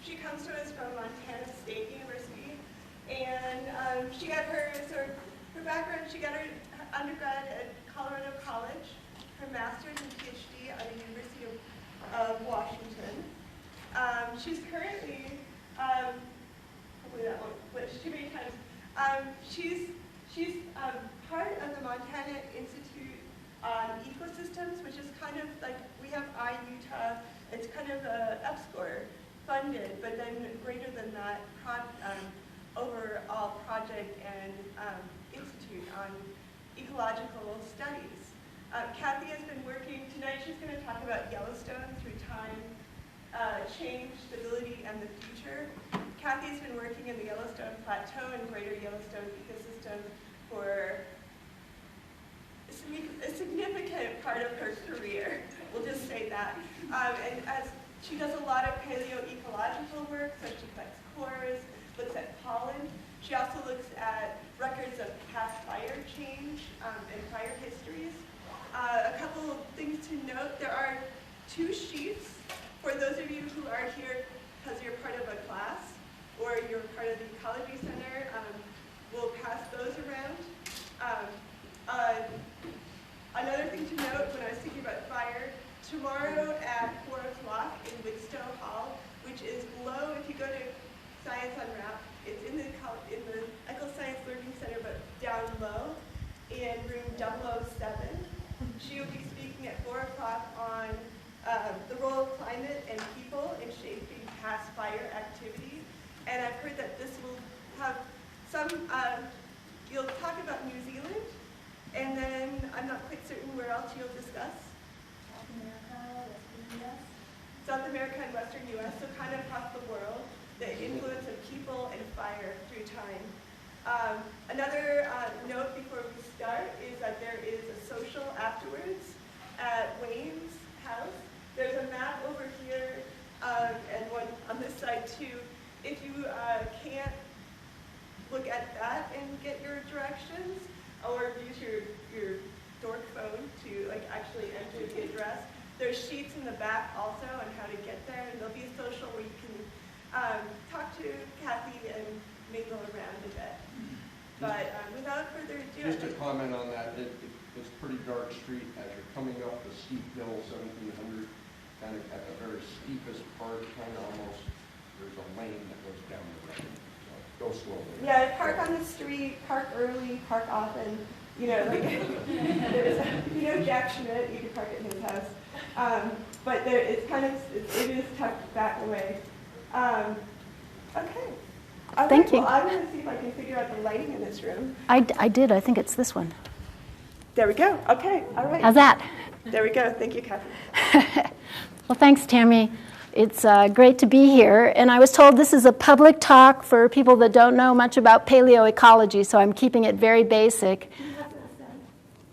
She comes to us from Montana State University, and she got her background. She got her undergrad at Colorado College, her master's and PhD at the University of Washington. She's currently, hopefully that won't glitch too many times. She's part of the Montana Institute on Ecosystems, which is kind of like, we have iUtah, it's kind of a EPSCoR funded, but then greater than that, overall project and institute on ecological studies. Cathy has been working, tonight she's going to talk about Yellowstone through time, change, stability, and the future. Cathy's been working in the Yellowstone Plateau and greater Yellowstone ecosystem for a significant part of her career. We'll just say that. And as she does a lot of Paleo Ecological work, so she collects cores, looks at pollen. She also looks at records of past fire change and fire histories. A couple of things to note, there are 2 sheets for those of you who are here because you're part of a class or you're part of the Ecology Center. We'll pass those around. Another thing to note when I was thinking about fire, tomorrow at 4 o'clock in Wigstow Hall, which is below, if you go to Science Unwrapped, it's in the Eco Science Learning Center, but down low in room 007. She will be speaking at 4 o'clock on the role of climate and people in shaping past fire activity. And I've heard that this will have some, you'll talk about New Zealand, and then I'm not quite certain where else you'll discuss. South America and Western US, so kind of across the world, the influence of people and fire through time. Another note before we start is that there is a social afterwards at Wayne's house. There's a map over here and one on this side too. If you can't look at that and get your directions, or use your dork phone to like actually enter the address, there's sheets in the back also on how to get there, and there'll be a social where you can talk to Cathy and mingle around a bit. But without further ado, just to comment on that, it's a pretty dark street as you're coming up the steep hill, 1700, kind of at the very steepest part, kind of almost, there's a lane that goes down the road. So go slowly. Yeah, park on the street, park early, park often. You know, like you know Jack Schmidt, you can park at his house. But there, it's kind of, it is tucked back away. Okay. Thank you. Well, I'm going to see if I can figure out the lighting in this room. I did. I think it's this one. There we go. Okay. All right. How's that? There we go. Thank you, Cathy. Well, thanks, Tammy. It's great to be here. And I was told this is a public talk for people that don't know much about paleo ecology, so I'm keeping it very basic.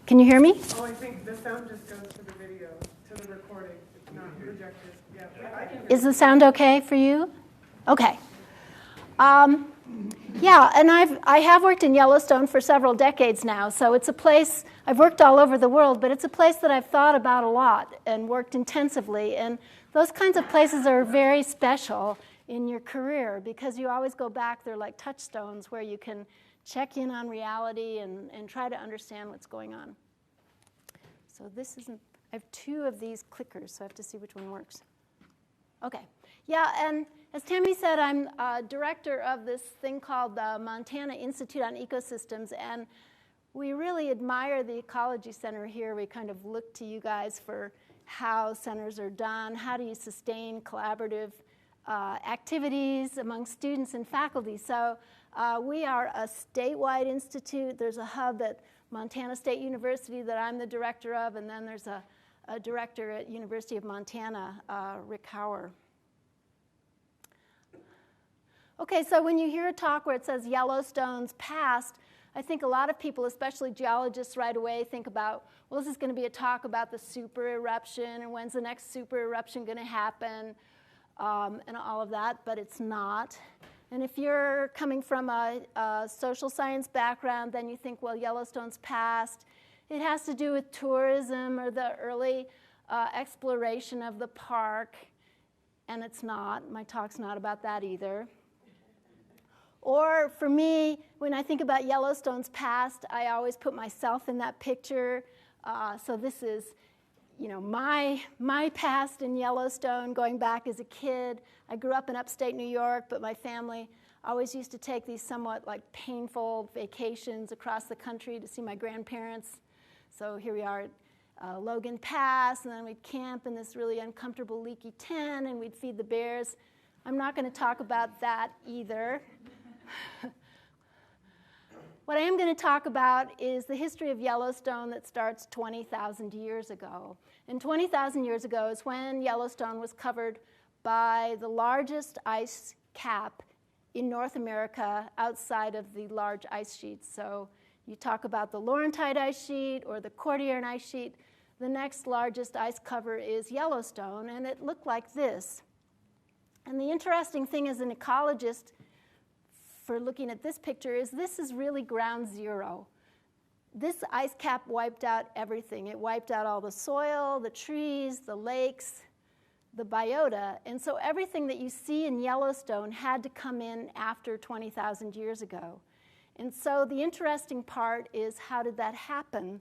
Can you hear me? Oh, I think the sound just goes to the video, to the recording. It's not projected. Yeah, I can hear. Is the sound okay for you? Okay. Yeah, and I have worked in Yellowstone for several decades now, so it's a place, I've worked all over the world, but it's a place that I've thought about a lot and worked intensively. And those kinds of places are very special in your career because you always go back, they're like touchstones where you can check in on reality and try to understand what's going on. So this isn't, I have 2 of these clickers, so I have to see which one works. Okay. Yeah, and as Tammy said, I'm director of this thing called the Montana Institute on Ecosystems, and we really admire the Ecology Center here. We kind of look to you guys for how centers are done, how do you sustain collaborative activities among students and faculty. So we are a statewide institute. There's a hub at Montana State University that I'm the director of, and then there's a director at University of Montana, Rick Hauer. Okay, so when you hear a talk where it says Yellowstone's past, I think a lot of people, especially geologists, right away think about, well, this is going to be a talk about the super eruption, and when's the next super eruption going to happen, and all of that, but it's not. And if you're coming from a social science background, then you think, well, Yellowstone's past. It has to do with tourism or the early exploration of the park. and it's not. My talk's not about that either. Or for me, when I think about Yellowstone's past, I always put myself in that picture. So this is, my past in Yellowstone, going back as a kid. I grew up in upstate New York, but my family always used to take these somewhat painful vacations across the country to see my grandparents. So here we are at Logan Pass, and then we'd camp in this really uncomfortable leaky tent, and we'd feed the bears. I'm not going to talk about that either. What I am going to talk about is the history of Yellowstone that starts 20,000 years ago. And 20,000 years ago is when Yellowstone was covered by the largest ice cap in North America outside of the large ice sheets. So you talk about the Laurentide ice sheet or the Cordilleran ice sheet. The next largest ice cover is Yellowstone, and it looked like this. And the interesting thing as an ecologist for looking at this picture is this is really ground zero. This ice cap wiped out everything. It wiped out all the soil, the trees, the lakes, the biota. And so everything that you see in Yellowstone had to come in after 20,000 years ago. And so the interesting part is, how did that happen?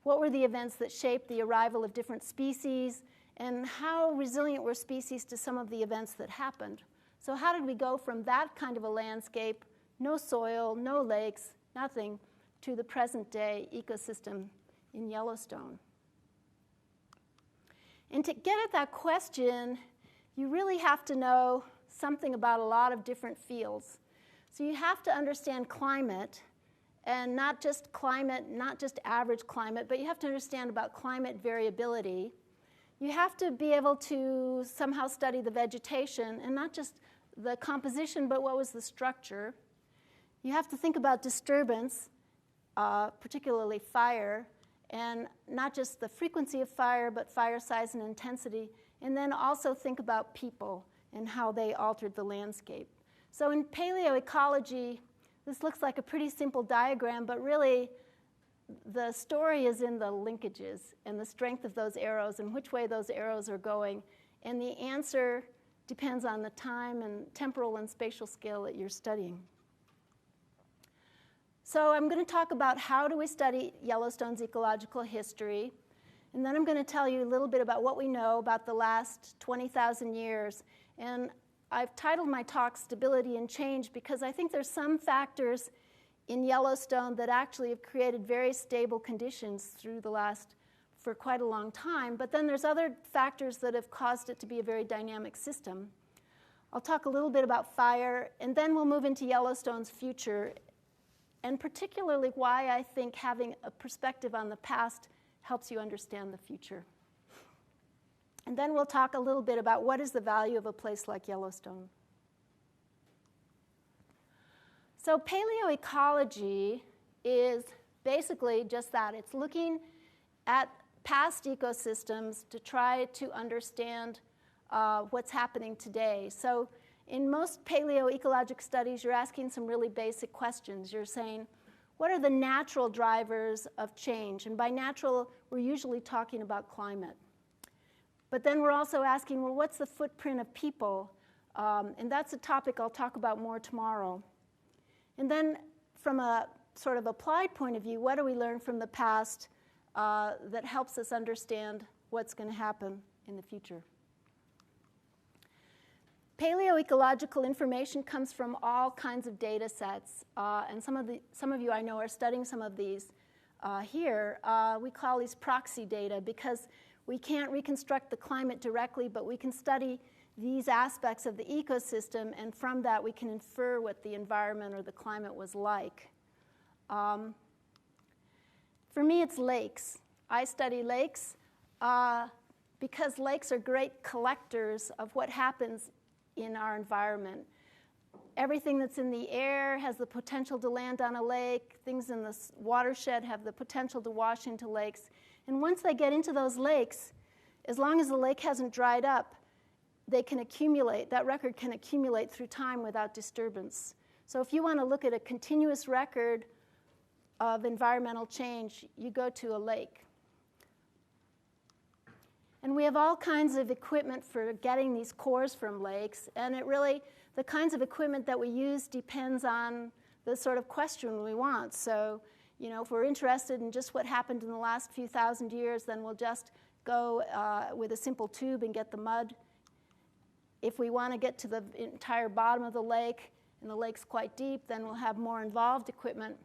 What were the events that shaped the arrival of different species? And how resilient were species to some of the events that happened? So how did we go from that kind of a landscape, no soil, no lakes, nothing, to the present-day ecosystem in Yellowstone? And to get at that question, you really have to know something about a lot of different fields. So you have to understand climate, and not just climate, not just average climate, but you have to understand about climate variability. You have to be able to somehow study the vegetation, and not just the composition, but what was the structure. You have to think about disturbance, particularly fire, and not just the frequency of fire, but fire size and intensity, and then also think about people and how they altered the landscape. So in Paleo Ecology, this looks like a pretty simple diagram, but really the story is in the linkages and the strength of those arrows and which way those arrows are going. And the answer depends on the time and temporal and spatial scale that you're studying. So I'm going to talk about how do we study Yellowstone's ecological history, and then I'm going to tell you a little bit about what we know about the last 20,000 years. And I've titled my talk Stability and Change because I think there's some factors in Yellowstone that actually have created very stable conditions for quite a long time, but then there's other factors that have caused it to be a very dynamic system. I'll talk a little bit about fire, and then we'll move into Yellowstone's future, and particularly why I think having a perspective on the past helps you understand the future. And then we'll talk a little bit about what is the value of a place like Yellowstone. So paleoecology is basically just that. It's looking at past ecosystems to try to understand what's happening today. So in most paleoecologic studies, you're asking some really basic questions. You're saying, what are the natural drivers of change? And by natural, we're usually talking about climate. But then we're also asking, well, what's the footprint of people? And that's a topic I'll talk about more tomorrow. And then from a sort of applied point of view, what do we learn from the past that helps us understand what's going to happen in the future? Paleoecological information comes from all kinds of data sets, and some of you I know are studying some of these here. We call these proxy data because we can't reconstruct the climate directly, but we can study these aspects of the ecosystem, and from that we can infer what the environment or the climate was like. For me, it's lakes. I study lakes because lakes are great collectors of what happens in our environment. Everything that's in the air has the potential to land on a lake. Things in the watershed have the potential to wash into lakes. And once they get into those lakes, as long as the lake hasn't dried up, they can accumulate. That record can accumulate through time without disturbance. So if you want to look at a continuous record of environmental change, you go to a lake. And we have all kinds of equipment for getting these cores from lakes, and it really, the kinds of equipment that we use depends on the sort of question we want. So, you know, if we're interested in just what happened in the last few thousand years, then we'll just go with a simple tube and get the mud. If we want to get to the entire bottom of the lake, and the lake's quite deep, then we'll have more involved equipment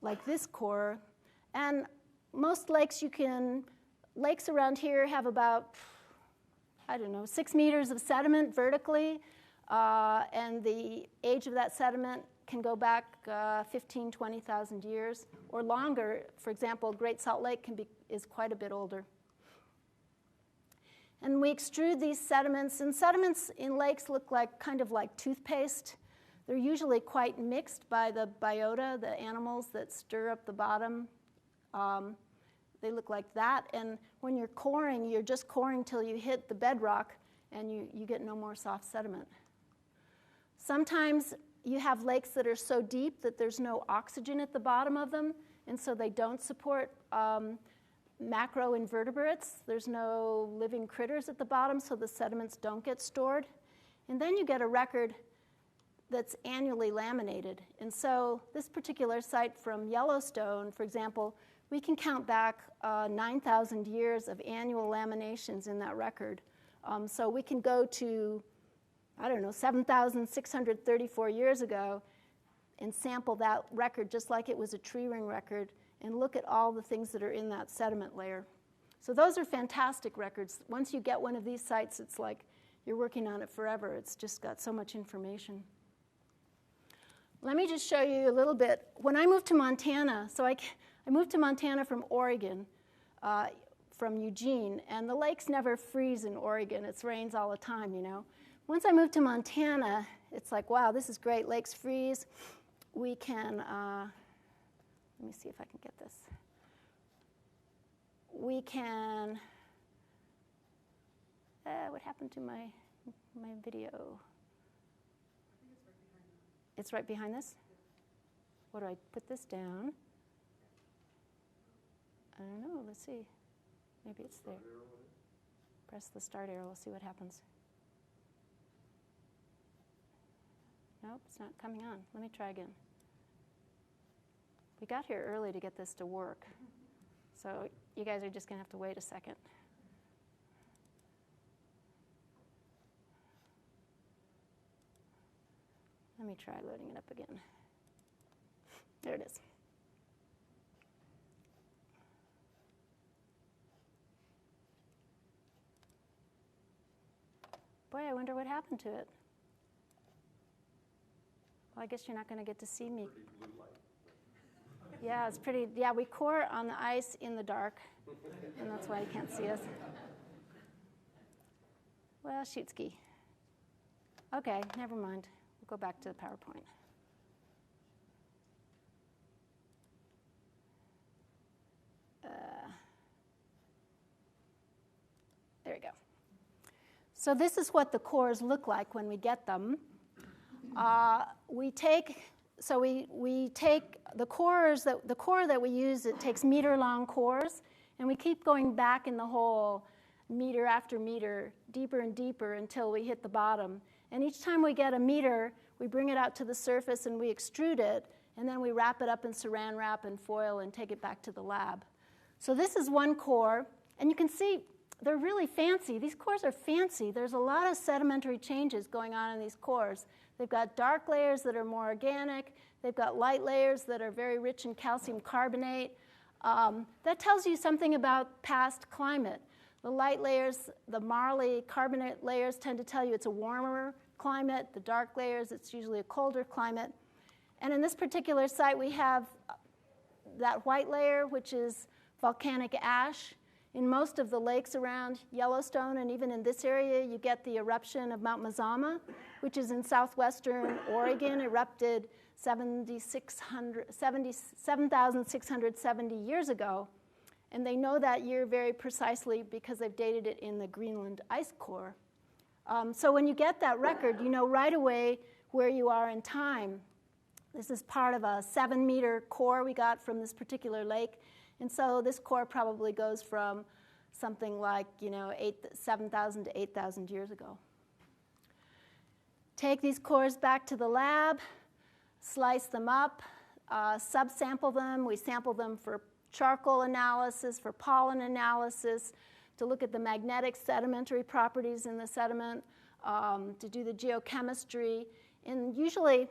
like this core. And most lakes lakes around here have about, 6 meters of sediment vertically, and the age of that sediment can go back 15, 20,000 years or longer. For example, Great Salt Lake is quite a bit older. And we extrude these sediments, and sediments in lakes look kind of like toothpaste. They're usually quite mixed by the biota, the animals that stir up the bottom. They look like that, and when you're coring, you're just coring till you hit the bedrock, and you get no more soft sediment. Sometimes you have lakes that are so deep that there's no oxygen at the bottom of them, and so they don't support macroinvertebrates. There's no living critters at the bottom, so the sediments don't get stored. And then you get a record that's annually laminated. And so this particular site from Yellowstone, for example, we can count back 9,000 years of annual laminations in that record. So we can go to, 7,634 years ago and sample that record just like it was a tree ring record and look at all the things that are in that sediment layer. So those are fantastic records. Once you get one of these sites, it's like you're working on it forever. It's just got so much information. Let me just show you a little bit. When I moved to Montana, I moved to Montana from Oregon, from Eugene, and the lakes never freeze in Oregon. It rains all the time, you know. Once I moved to Montana, it's like, wow, this is great. Lakes freeze. We can, let me see if I can get this. We can, what happened to my video? It's right behind this? What do I put this down? I don't know. Let's see. Maybe it's there. Press the start arrow. We'll see what happens. Nope, it's not coming on. Let me try again. We got here early to get this to work. So you guys are just going to have to wait a second. Let me try loading it up again. There it is. Boy, I wonder what happened to it. Well, I guess you're not going to get to see me. Pretty blue light. Yeah, it's pretty. Yeah, we core on the ice in the dark, and that's why you can't see us. Well, shoot ski. Okay, never mind. We'll go back to the PowerPoint. There we go. So this is what the cores look like when we get them. We take the cores the core that we use. It takes meter-long cores, and we keep going back in the hole meter after meter, deeper and deeper until we hit the bottom. And each time we get a meter, we bring it out to the surface and we extrude it, and then we wrap it up in saran wrap and foil and take it back to the lab. So this is one core, and you can see they're really fancy. These cores are fancy. There's a lot of sedimentary changes going on in these cores. They've got dark layers that are more organic. They've got light layers that are very rich in calcium carbonate. That tells you something about past climate. The light layers, the marly carbonate layers, tend to tell you it's a warmer climate. The dark layers, it's usually a colder climate. And in this particular site, we have that white layer, which is volcanic ash. In most of the lakes around Yellowstone, and even in this area, you get the eruption of Mount Mazama, which is in southwestern Oregon, erupted 7,670 years ago. And they know that year very precisely because they've dated it in the Greenland ice core. So when you get that record, you know right away where you are in time. This is part of a 7-meter core we got from this particular lake. And so this core probably goes from something like 7,000 to 8,000 years ago. Take these cores back to the lab, slice them up, subsample them. We sample them for charcoal analysis, for pollen analysis, to look at the magnetic sedimentary properties in the sediment, to do the geochemistry. And usually,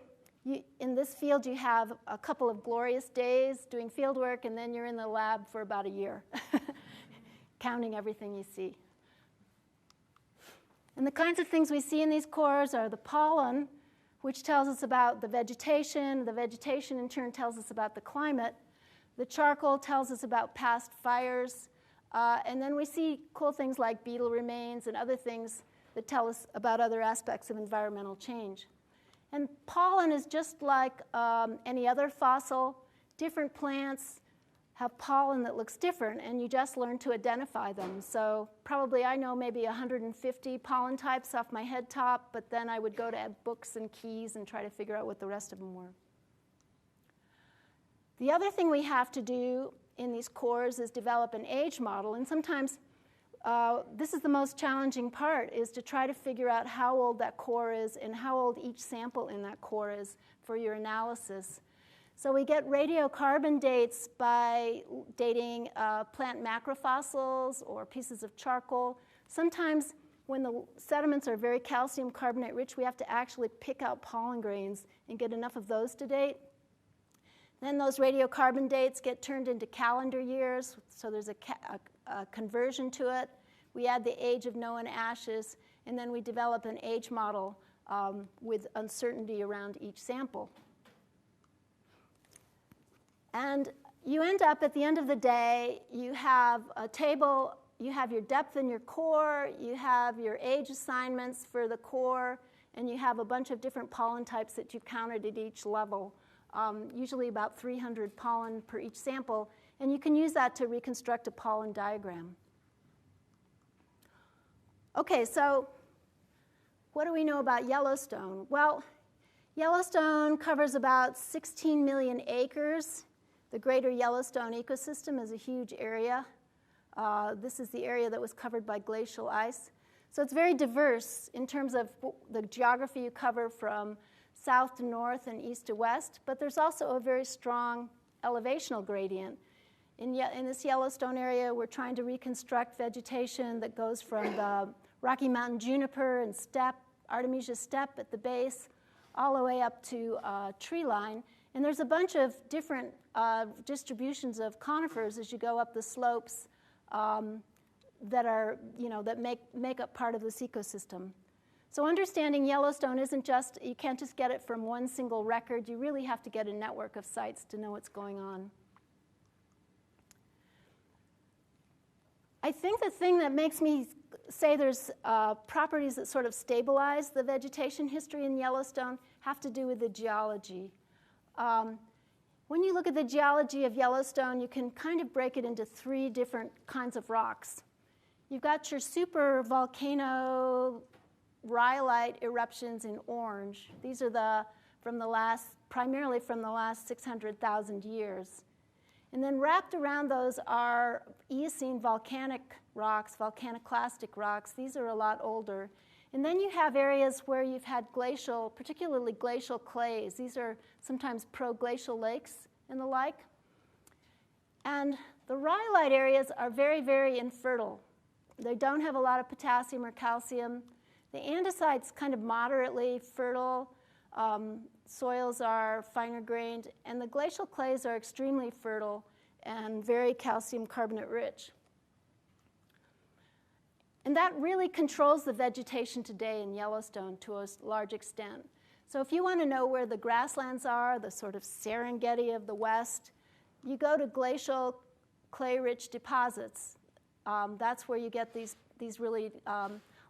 in this field, you have a couple of glorious days doing field work, and then you're in the lab for about a year, counting everything you see. And the kinds of things we see in these cores are the pollen, which tells us about the vegetation. The vegetation, in turn, tells us about the climate. The charcoal tells us about past fires. And then we see cool things like beetle remains and other things that tell us about other aspects of environmental change. And pollen is just like any other fossil. Different plants have pollen that looks different, and you just learn to identify them. So probably I know maybe 150 pollen types off my head top, but then I would go to books and keys and try to figure out what the rest of them were. The other thing we have to do in these cores is develop an age model, and sometimes this is the most challenging part, is to try to figure out how old that core is and how old each sample in that core is for your analysis. So we get radiocarbon dates by dating plant macrofossils or pieces of charcoal. Sometimes when the sediments are very calcium carbonate rich, we have to actually pick out pollen grains and get enough of those to date. Then those radiocarbon dates get turned into calendar years, so there's a conversion to it. We add the age of known ashes, and then we develop an age model with uncertainty around each sample. And you end up, at the end of the day, you have a table, you have your depth in your core, you have your age assignments for the core, and you have a bunch of different pollen types that you've counted at each level, usually about 300 pollen per each sample, and you can use that to reconstruct a pollen diagram. Okay, so what do we know about Yellowstone? Well, Yellowstone covers about 16 million acres. The greater Yellowstone ecosystem is a huge area. This is the area that was covered by glacial ice. So it's very diverse in terms of the geography you cover from south to north and east to west, but there's also a very strong elevational gradient. In this Yellowstone area, we're trying to reconstruct vegetation that goes from the Rocky Mountain juniper and steppe, Artemisia steppe at the base, all the way up to tree line. And there's a bunch of different distributions of conifers as you go up the slopes that make up part of this ecosystem. So understanding Yellowstone isn't just, you can't just get it from one single record. You really have to get a network of sites to know what's going on. I think the thing that makes me say there's properties that sort of stabilize the vegetation history in Yellowstone have to do with the geology. When you look at the geology of Yellowstone, you can kind of break it into three different kinds of rocks. You've got your super volcano rhyolite eruptions in orange. These are primarily from the last 600,000 years. And then wrapped around those are Eocene volcanic rocks, volcaniclastic rocks. These are a lot older. And then you have areas where you've had glacial, particularly glacial clays. These are sometimes proglacial lakes and the like. And the rhyolite areas are very, very infertile. They don't have a lot of potassium or calcium. The andesite's kind of moderately fertile. Soils are finer grained, and the glacial clays are extremely fertile and very calcium carbonate rich. And that really controls the vegetation today in Yellowstone to a large extent. So if you want to know where the grasslands are, the sort of Serengeti of the West, you go to glacial clay-rich deposits. That's where you get these really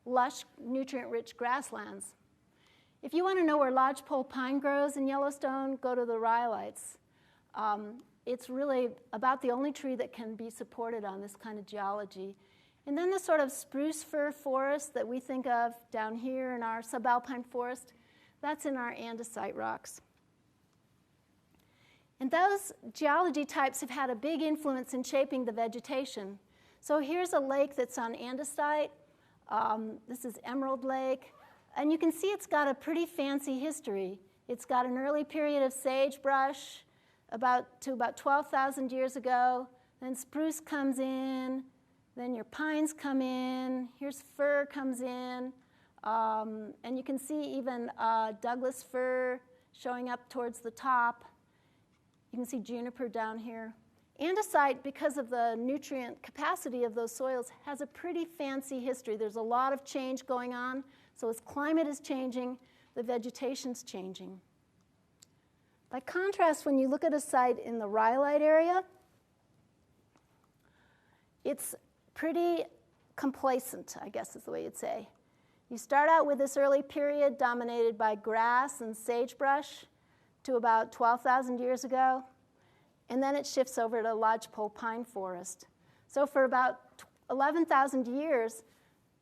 lush, nutrient-rich grasslands. If you want to know where lodgepole pine grows in Yellowstone, go to the rhyolites. It's really about the only tree that can be supported on this kind of geology. And then the sort of spruce fir forest that we think of down here in our subalpine forest, that's in our andesite rocks. And those geology types have had a big influence in shaping the vegetation. So here's a lake that's on andesite. This is Emerald Lake. And you can see it's got a pretty fancy history. It's got an early period of sagebrush to about 12,000 years ago. Then spruce comes in. Then your pines come in. Here's fir comes in. And you can see even Douglas fir showing up towards the top. You can see juniper down here. Andesite, because of the nutrient capacity of those soils, has a pretty fancy history. There's a lot of change going on. So as climate is changing, the vegetation's changing. By contrast, when you look at a site in the rhyolite area, it's pretty complacent, I guess is the way you'd say. You start out with this early period dominated by grass and sagebrush to about 12,000 years ago, and then it shifts over to lodgepole pine forest. So for about 11,000 years,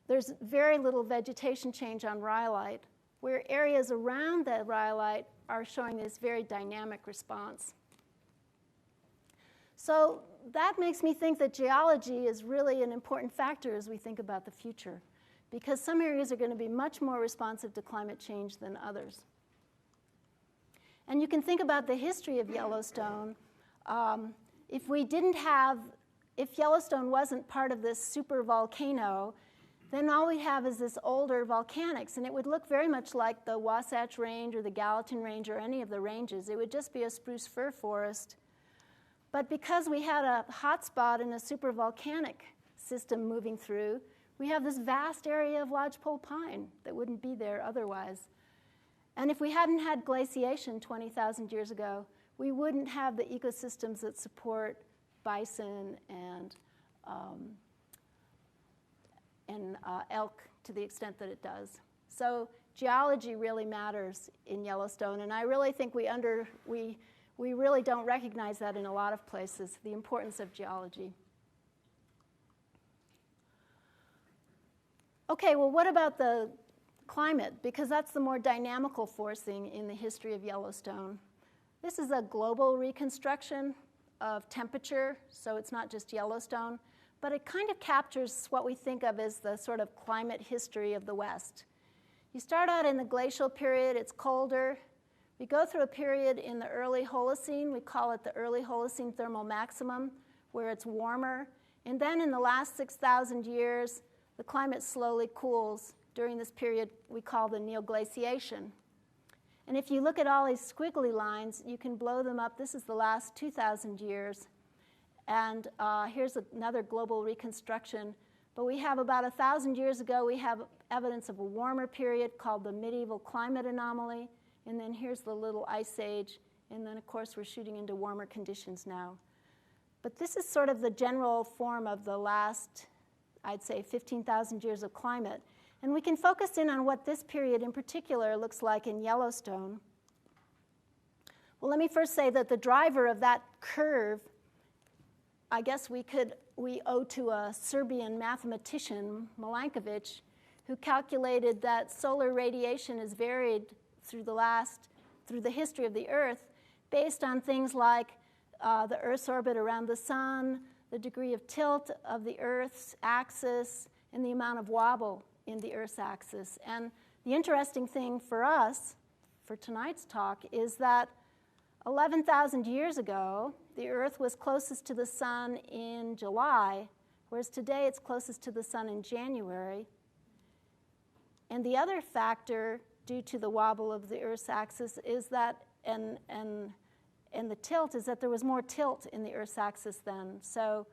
there's very little vegetation change on rhyolite, where areas around that rhyolite are showing this very dynamic response. So that makes me think that geology is really an important factor as we think about the future, because some areas are going to be much more responsive to climate change than others. And you can think about the history of Yellowstone. If Yellowstone wasn't part of this super volcano, then all we have is this older volcanics, and it would look very much like the Wasatch Range or the Gallatin Range or any of the ranges. It would just be a spruce fir forest. But because we had a hot spot in a super volcanic system moving through, we have this vast area of lodgepole pine that wouldn't be there otherwise. And if we hadn't had glaciation 20,000 years ago, we wouldn't have the ecosystems that support bison and elk to the extent that it does. So geology really matters in Yellowstone, and I really think we really don't recognize that in a lot of places, the importance of geology. Okay, well, what about the climate? Because that's the more dynamical forcing in the history of Yellowstone. This is a global reconstruction of temperature, so it's not just Yellowstone, but it kind of captures what we think of as the sort of climate history of the West. You start out in the glacial period, it's colder. We go through a period in the early Holocene, we call it the early Holocene thermal maximum, where it's warmer. And then in the last 6,000 years, the climate slowly cools during this period we call the neoglaciation. And if you look at all these squiggly lines, you can blow them up. This is the last 2,000 years. And here's another global reconstruction. But we have about 1,000 years ago, we have evidence of a warmer period called the medieval climate anomaly. And then here's the little ice age. And then, of course, we're shooting into warmer conditions now. But this is sort of the general form of the last, I'd say, 15,000 years of climate. And we can focus in on what this period in particular looks like in Yellowstone. Well, let me first say that the driver of that curve, I guess we owe to a Serbian mathematician, Milankovic, who calculated that solar radiation is varied through the history of the Earth based on things like the Earth's orbit around the sun, the degree of tilt of the Earth's axis, and the amount of wobble in the Earth's axis. And the interesting thing for us, for tonight's talk, is that 11,000 years ago, the Earth was closest to the sun in July, whereas today it's closest to the sun in January. And the other factor due to the wobble of the Earth's axis is that, and the tilt, is that there was more tilt in the Earth's axis then. So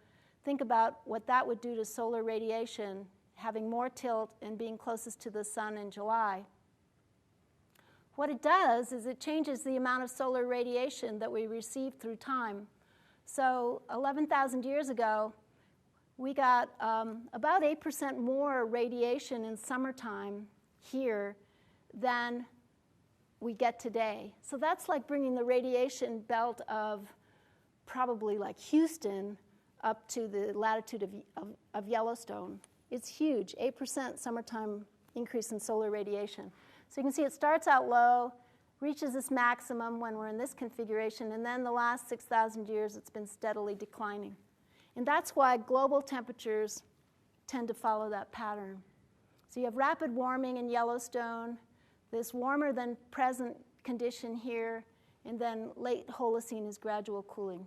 think about what that would do to solar radiation, having more tilt and being closest to the sun in July. What it does is it changes the amount of solar radiation that we receive through time. So 11,000 years ago, we got about 8% more radiation in summertime here than we get today. So that's like bringing the radiation belt of probably like Houston up to the latitude of Yellowstone. It's huge, 8% summertime increase in solar radiation. So you can see it starts out low, reaches this maximum when we're in this configuration, and then the last 6,000 years it's been steadily declining. And that's why global temperatures tend to follow that pattern. So you have rapid warming in Yellowstone, this warmer than present condition here, and then late Holocene is gradual cooling.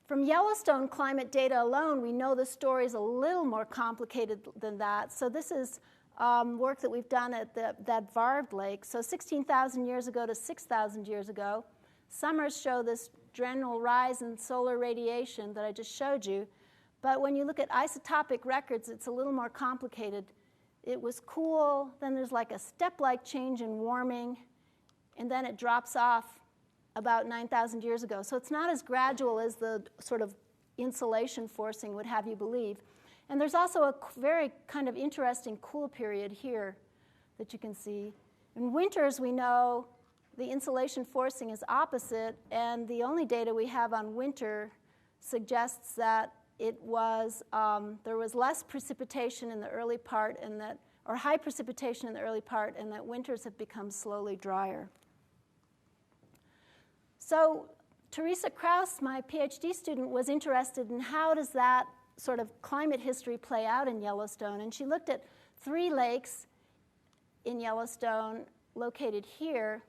From Yellowstone climate data alone, we know the story is a little more complicated than that. So this is work that we've done at that Varved Lake. So 16,000 years ago to 6,000 years ago, summers show this general rise in solar radiation that I just showed you. But when you look at isotopic records, it's a little more complicated. It was cool, then there's like a step-like change in warming, and then it drops off about 9,000 years ago. So it's not as gradual as the sort of insulation forcing would have you believe. And there's also a very kind of interesting cool period here that you can see. In winters, we know the insulation forcing is opposite, and the only data we have on winter suggests that it was there was less precipitation in the early part, and that, or high precipitation in the early part, and that winters have become slowly drier. So Teresa Kraus, my PhD student, was interested in how does that sort of climate history play out in Yellowstone, and she looked at 3 lakes in Yellowstone located here.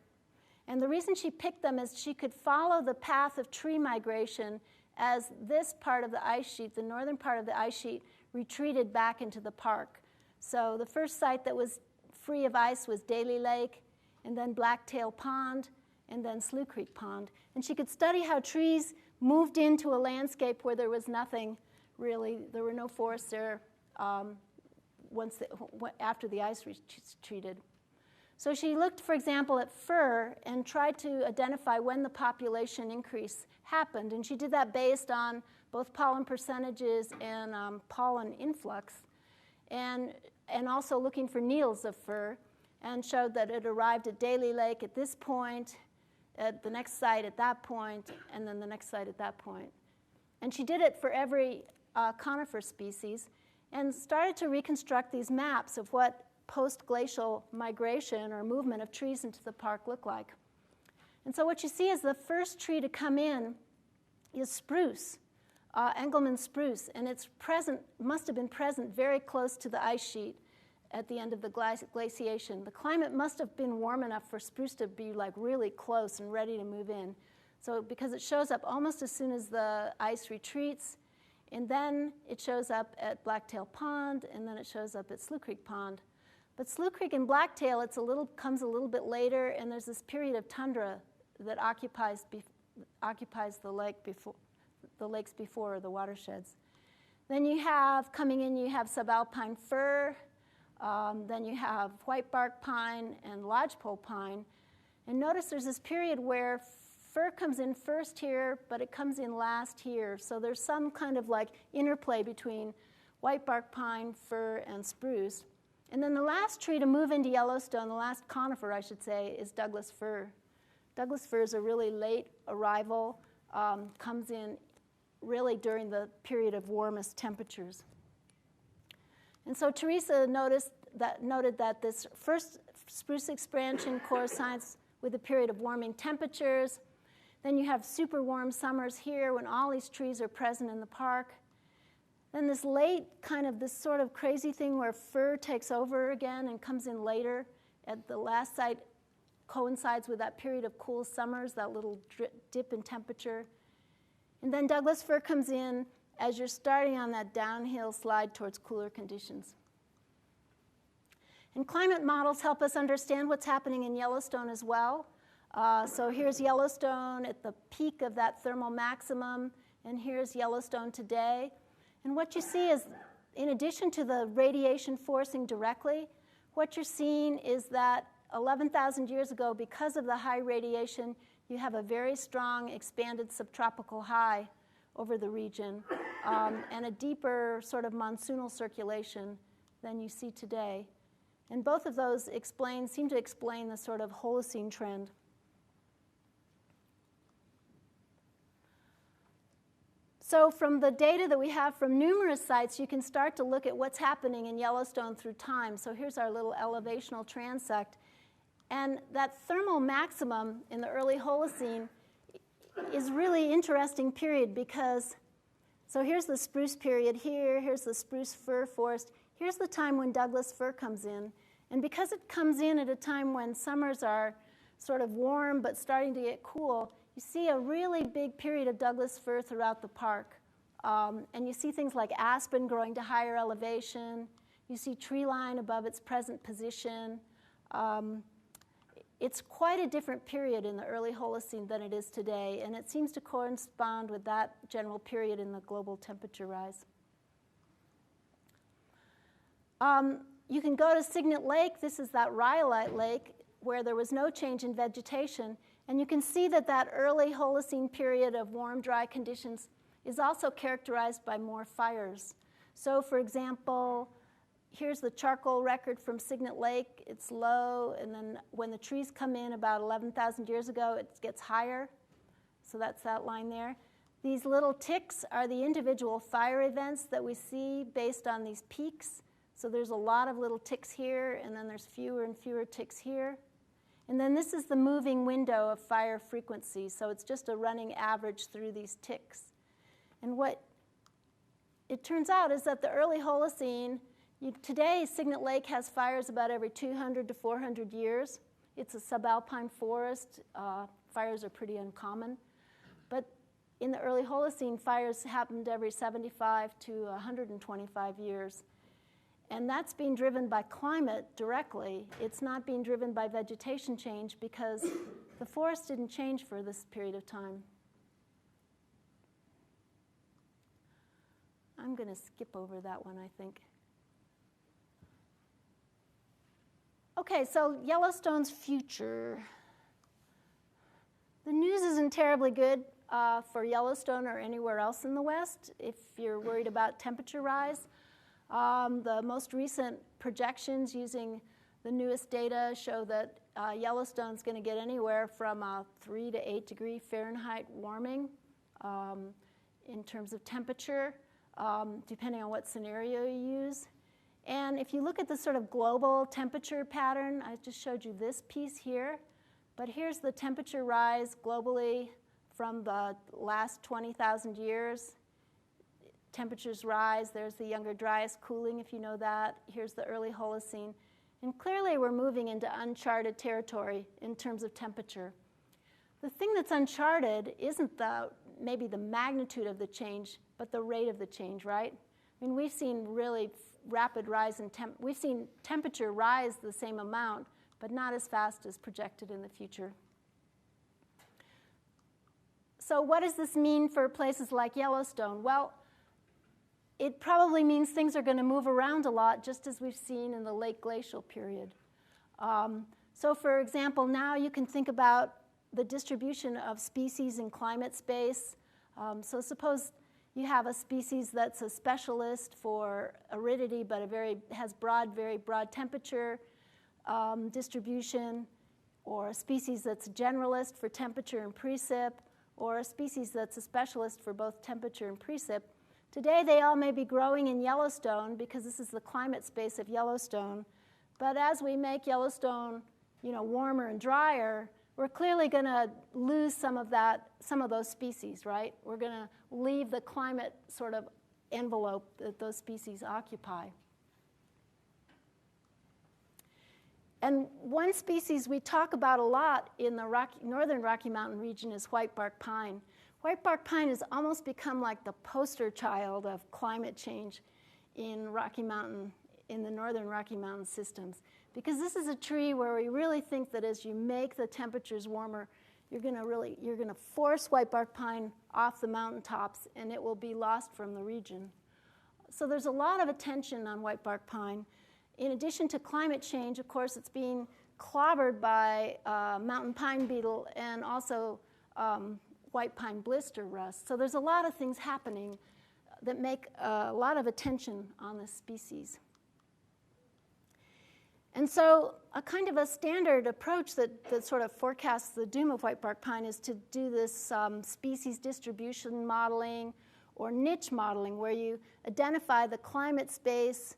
And the reason she picked them is she could follow the path of tree migration as this part of the ice sheet, the northern part of the ice sheet, retreated back into the park. So the first site that was free of ice was Daly Lake, and then Blacktail Pond, and then Slough Creek Pond. And she could study how trees moved into a landscape where there was nothing really, there were no forests there after the ice retreated. So she looked, for example, at fir and tried to identify when the population increase happened. And she did that based on both pollen percentages and pollen influx, and also looking for needles of fir, and showed that it arrived at Daly Lake at this point, at the next site at that point, and then the next site at that point. And she did it for every conifer species and started to reconstruct these maps of what post-glacial migration or movement of trees into the park look like. And so what you see is the first tree to come in is spruce, Engelmann spruce, and it's present, must have been present very close to the ice sheet at the end of the glaciation. The climate must have been warm enough for spruce to be like really close and ready to move in. So because it shows up almost as soon as the ice retreats, and then it shows up at Blacktail Pond, and then it shows up at Slough Creek Pond. But Slough Creek and Blacktail, comes a little bit later, and there's this period of tundra that occupies the lakes before the watersheds. Then you have, coming in, you have subalpine fir, then you have whitebark pine and lodgepole pine. And notice there's this period where fir comes in first here, but it comes in last here. So there's some kind of like interplay between whitebark pine, fir, and spruce. And then the last tree to move into Yellowstone, the last conifer, I should say, is Douglas fir. Douglas fir is a really late arrival, comes in really during the period of warmest temperatures. And so Teresa noted that this first spruce expansion corresponds with a period of warming temperatures. Then you have super warm summers here when all these trees are present in the park. Then this late kind of this sort of crazy thing where fir takes over again and comes in later at the last site coincides with that period of cool summers, that little dip in temperature. And then Douglas fir comes in as you're starting on that downhill slide towards cooler conditions. And climate models help us understand what's happening in Yellowstone as well. So here's Yellowstone at the peak of that thermal maximum, and here's Yellowstone today. And what you see is, in addition to the radiation forcing directly, what you're seeing is that 11,000 years ago, because of the high radiation, you have a very strong expanded subtropical high over the region and a deeper sort of monsoonal circulation than you see today. And both of those seem to explain the sort of Holocene trend. So from the data that we have from numerous sites, you can start to look at what's happening in Yellowstone through time. So here's our little elevational transect. And that thermal maximum in the early Holocene is really interesting period because, so here's the spruce period here, here's the spruce fir forest, here's the time when Douglas fir comes in. And because it comes in at a time when summers are sort of warm but starting to get cool, you see a really big period of Douglas fir throughout the park. And you see things like aspen growing to higher elevation. You see tree line above its present position. It's quite a different period in the early Holocene than it is today, and it seems to correspond with that general period in the global temperature rise. You can go to Cygnet Lake. This is that rhyolite lake where there was no change in vegetation, and you can see that that early Holocene period of warm, dry conditions is also characterized by more fires. So, for example, here's the charcoal record from Cygnet Lake. It's low, and then when the trees come in about 11,000 years ago, it gets higher. So that's that line there. These little ticks are the individual fire events that we see based on these peaks. So there's a lot of little ticks here, and then there's fewer and fewer ticks here. And then this is the moving window of fire frequency. So it's just a running average through these ticks. And what it turns out is that the early Holocene, today, Cygnet Lake has fires about every 200 to 400 years. It's a subalpine forest. Fires are pretty uncommon. But in the early Holocene, fires happened every 75 to 125 years. And that's being driven by climate directly. It's not being driven by vegetation change because the forest didn't change for this period of time. I'm going to skip over that one, I think. Okay, so Yellowstone's future. The news isn't terribly good for Yellowstone or anywhere else in the West if you're worried about temperature rise. The most recent projections using the newest data show that Yellowstone's going to get anywhere from 3 to 8 degree Fahrenheit warming in terms of temperature, depending on what scenario you use. And if you look at the sort of global temperature pattern, I just showed you this piece here, but here's the temperature rise globally from the last 20,000 years. Temperatures rise. There's the Younger Dryas cooling, if you know that. Here's the early Holocene. And clearly we're moving into uncharted territory in terms of temperature. The thing that's uncharted isn't maybe the magnitude of the change, but the rate of the change, right? I mean, we've seen really rapid rise in we've seen temperature rise the same amount, but not as fast as projected in the future. So what does this mean for places like Yellowstone? Well, it probably means things are going to move around a lot, just as we've seen in the late glacial period. So for example, now you can think about the distribution of species in climate space. So suppose you have a species that's a specialist for aridity, but has very broad temperature distribution, or a species that's a generalist for temperature and precip, or a species that's a specialist for both temperature and precip. Today, they all may be growing in Yellowstone because this is the climate space of Yellowstone. But as we make Yellowstone, warmer and drier, we're clearly going to lose some of those species, right? We're going to leave the climate sort of envelope that those species occupy. And one species we talk about a lot in the northern Rocky Mountain region is whitebark pine. Whitebark pine has almost become like the poster child of climate change in the northern Rocky Mountain systems. Because this is a tree where we really think that as you make the temperatures warmer, you're going to force whitebark pine off the mountaintops, and it will be lost from the region. So there's a lot of attention on whitebark pine. In addition to climate change, of course, it's being clobbered by mountain pine beetle and also white pine blister rust. So there's a lot of things happening that make a lot of attention on this species. And so a kind of a standard approach that sort of forecasts the doom of whitebark pine is to do this species distribution modeling or niche modeling, where you identify the climate space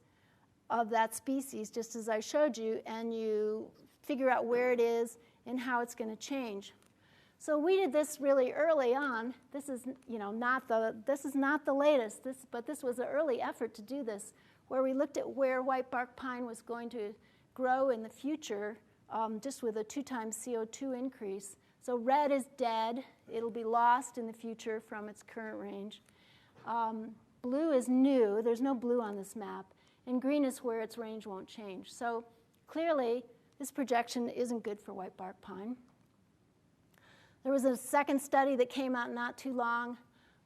of that species, just as I showed you, and you figure out where it is and how it's going to change. So we did this really early on. This is, not the latest, but this was an early effort to do this, where we looked at where white bark pine was going to grow in the future, just with a 2 times CO2 increase. So red is dead. It'll be lost in the future from its current range. Blue is new. There's no blue on this map. And green is where its range won't change. So clearly, this projection isn't good for white bark pine. There was a second study that came out not too long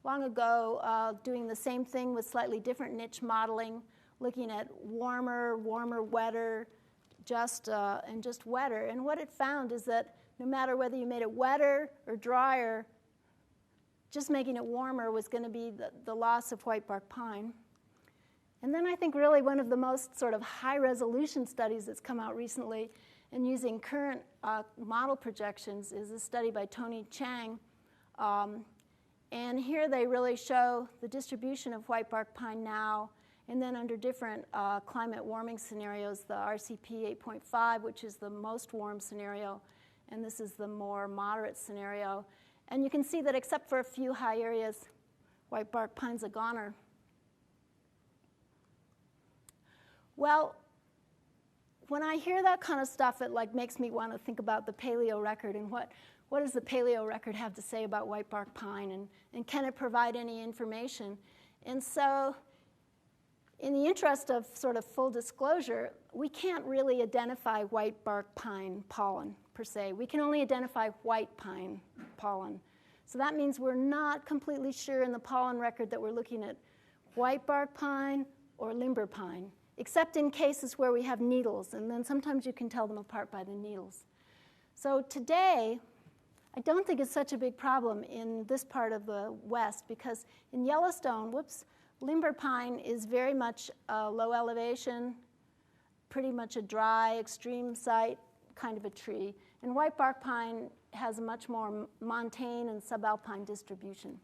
ago, doing the same thing with slightly different niche modeling, looking at warmer, wetter, just wetter. And what it found is that no matter whether you made it wetter or drier, just making it warmer was going to be the loss of white bark pine. And then I think really one of the most sort of high-resolution studies that's come out recently and using current model projections is a study by Tony Chang. And here they really show the distribution of white bark pine now, and then under different climate warming scenarios, the RCP 8.5, which is the most warm scenario, and this is the more moderate scenario. And you can see that except for a few high areas, white bark pine's a goner. Well, when I hear that kind of stuff, it makes me want to think about the Paleo Record and what does the Paleo Record have to say about white bark pine, and can it provide any information? And so in the interest of sort of full disclosure, we can't really identify white bark pine pollen per se. We can only identify white pine pollen. So that means we're not completely sure in the pollen record that we're looking at white bark pine or limber pine, except in cases where we have needles, and then sometimes you can tell them apart by the needles. So today, I don't think it's such a big problem in this part of the West, because in Yellowstone, limber pine is very much a low elevation, pretty much a dry, extreme site kind of a tree. And white bark pine has a much more montane and subalpine distribution.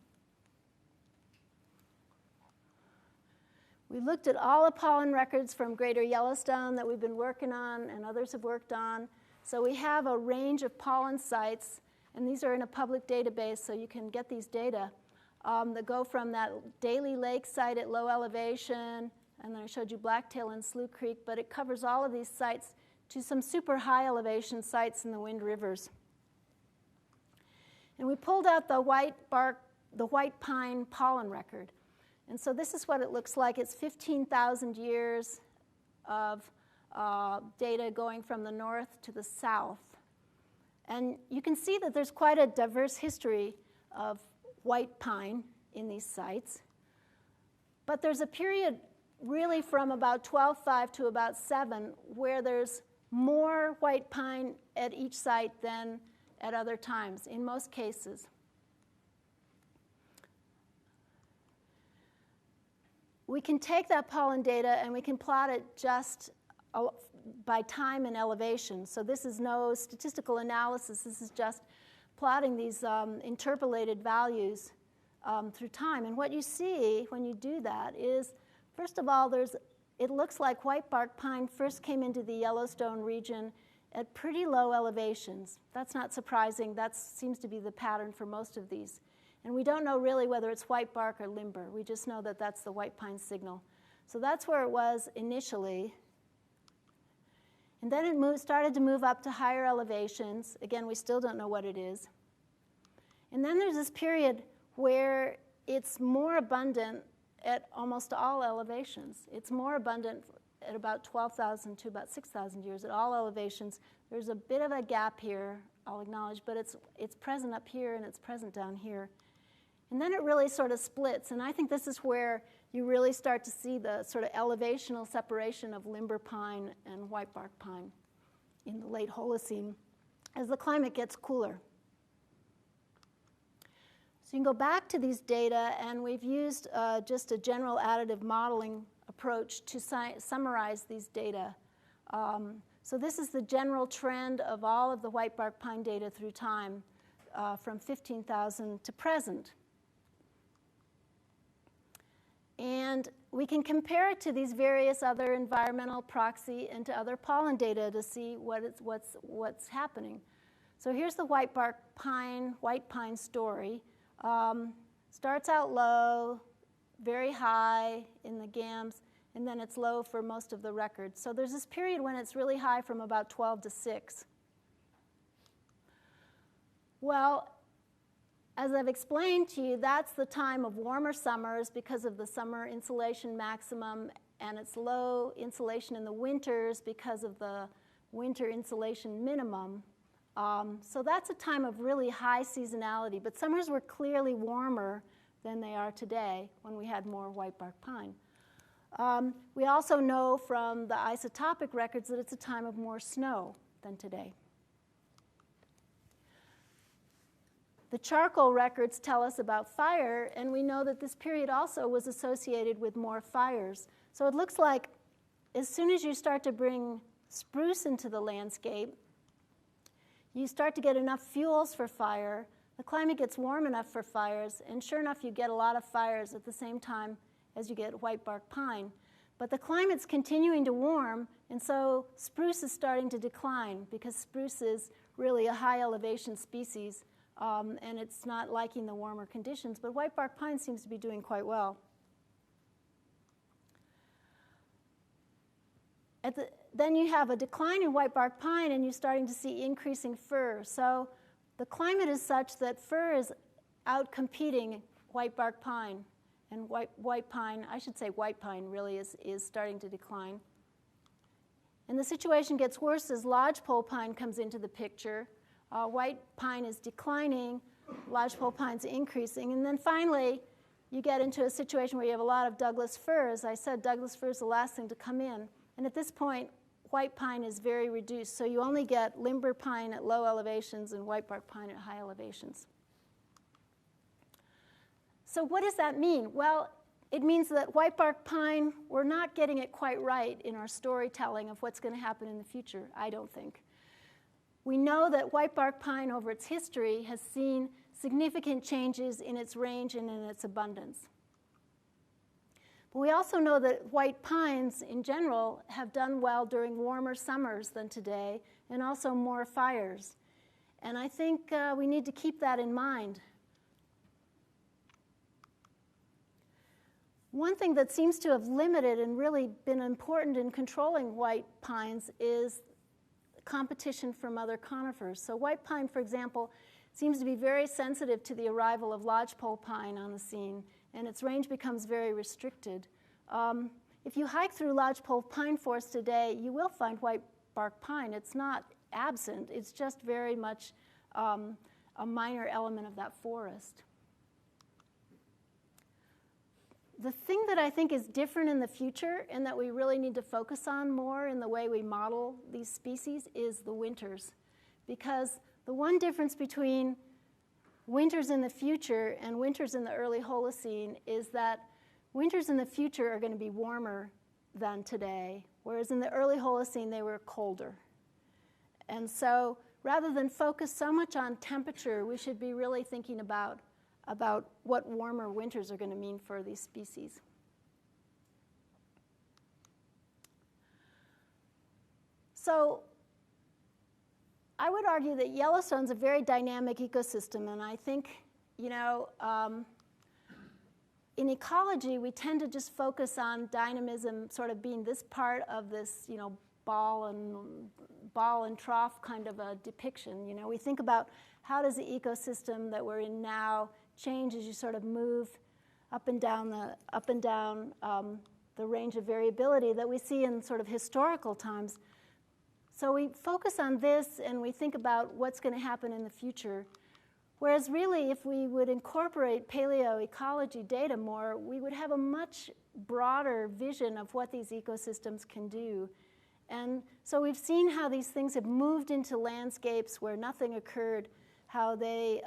We looked at all the pollen records from Greater Yellowstone that we've been working on and others have worked on. So we have a range of pollen sites, and these are in a public database, so you can get these data that go from that Daly Lake site at low elevation, and then I showed you Blacktail and Slough Creek, but it covers all of these sites to some super high elevation sites in the Wind Rivers. And we pulled out the white pine pollen record. And so this is what it looks like. It's 15,000 years of data going from the north to the south. And you can see that there's quite a diverse history of white pine in these sites. But there's a period really from about 12.5 to about 7 where there's more white pine at each site than at other times, in most cases. We can take that pollen data and we can plot it just by time and elevation. So this is no statistical analysis. This is just plotting these interpolated values through time. And what you see when you do that is, first of all, it looks like white bark pine first came into the Yellowstone region at pretty low elevations. That's not surprising. That seems to be the pattern for most of these. And we don't know really whether it's white bark or limber. We just know that that's the white pine signal. So that's where it was initially. And then it started to move up to higher elevations. Again, we still don't know what it is. And then there's this period where it's more abundant at almost all elevations. It's more abundant at about 12,000 to about 6,000 years at all elevations. There's a bit of a gap here, I'll acknowledge, but it's present up here and it's present down here. And then it really sort of splits, and I think this is where you really start to see the sort of elevational separation of limber pine and white bark pine in the late Holocene as the climate gets cooler. So you can go back to these data, and we've used just a general additive modeling approach to summarize these data. So this is the general trend of all of the white bark pine data through time from 15,000 to present. And we can compare it to these various other environmental proxy and to other pollen data to see what's happening. So here's the white pine story. Starts out low, very high in the GAMs, and then it's low for most of the records. So there's this period when it's really high from about 12 to 6. Well, as I've explained to you, that's the time of warmer summers because of the summer insolation maximum, and it's low insolation in the winters because of the winter insolation minimum. So that's a time of really high seasonality, but summers were clearly warmer than they are today when we had more whitebark pine. We also know from the isotopic records that it's a time of more snow than today. The charcoal records tell us about fire, and we know that this period also was associated with more fires. So it looks like as soon as you start to bring spruce into the landscape, you start to get enough fuels for fire, the climate gets warm enough for fires, and sure enough, you get a lot of fires at the same time as you get whitebark pine. But the climate's continuing to warm, and so spruce is starting to decline because spruce is really a high elevation species, and it's not liking the warmer conditions, but whitebark pine seems to be doing quite well. Then you have a decline in whitebark pine, and you're starting to see increasing fir. So the climate is such that fir is outcompeting whitebark pine, and white pine really is starting to decline. And the situation gets worse as lodgepole pine comes into the picture. White pine is declining, lodgepole pine's increasing, and then finally you get into a situation where you have a lot of Douglas fir. As I said, Douglas fir is the last thing to come in. And at this point, white pine is very reduced, so you only get limber pine at low elevations and whitebark pine at high elevations. So what does that mean? Well, it means that whitebark pine, we're not getting it quite right in our storytelling of what's going to happen in the future, I don't think. We know that whitebark pine over its history has seen significant changes in its range and in its abundance. But we also know that white pines in general have done well during warmer summers than today, and also more fires. And I think we need to keep that in mind. One thing that seems to have limited and really been important in controlling white pines is competition from other conifers. So white pine, for example, seems to be very sensitive to the arrival of lodgepole pine on the scene, and its range becomes very restricted. If you hike through lodgepole pine forest today, you will find whitebark pine. It's not absent. It's just very much a minor element of that forest. The thing that I think is different in the future and that we really need to focus on more in the way we model these species is the winters. Because the one difference between winters in the future and winters in the early Holocene is that winters in the future are going to be warmer than today, whereas in the early Holocene they were colder. And so rather than focus so much on temperature, we should be really thinking about what warmer winters are going to mean for these species. So I would argue that Yellowstone's a very dynamic ecosystem, and I think, in ecology, we tend to just focus on dynamism sort of being this part of this, ball and trough kind of a depiction. We think about how does the ecosystem that we're in now change as you sort of move up and down the range of variability that we see in sort of historical times. So we focus on this and we think about what's going to happen in the future. Whereas really, if we would incorporate paleo ecology data more, we would have a much broader vision of what these ecosystems can do. And so we've seen how these things have moved into landscapes where nothing occurred, how they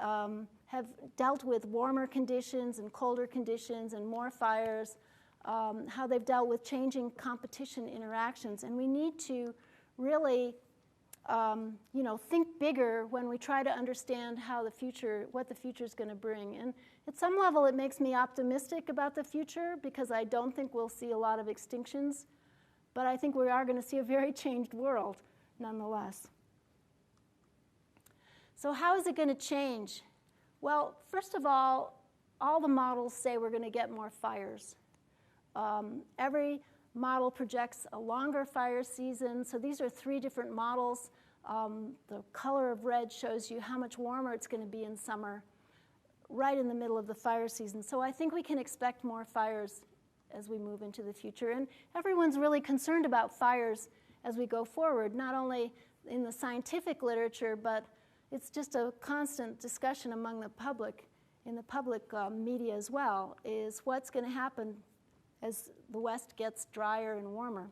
have dealt with warmer conditions and colder conditions and more fires, how they've dealt with changing competition interactions. And we need to really think bigger when we try to understand what the future is going to bring. And at some level, it makes me optimistic about the future because I don't think we'll see a lot of extinctions. But I think we are going to see a very changed world nonetheless. So how is it going to change? Well, first of all the models say we're going to get more fires. Every model projects a longer fire season. So these are 3 different models. The color of red shows you how much warmer it's going to be in summer, right in the middle of the fire season. So I think we can expect more fires as we move into the future. And everyone's really concerned about fires as we go forward, not only in the scientific literature, but it's just a constant discussion among the public, in the public media as well, is what's going to happen as the West gets drier and warmer.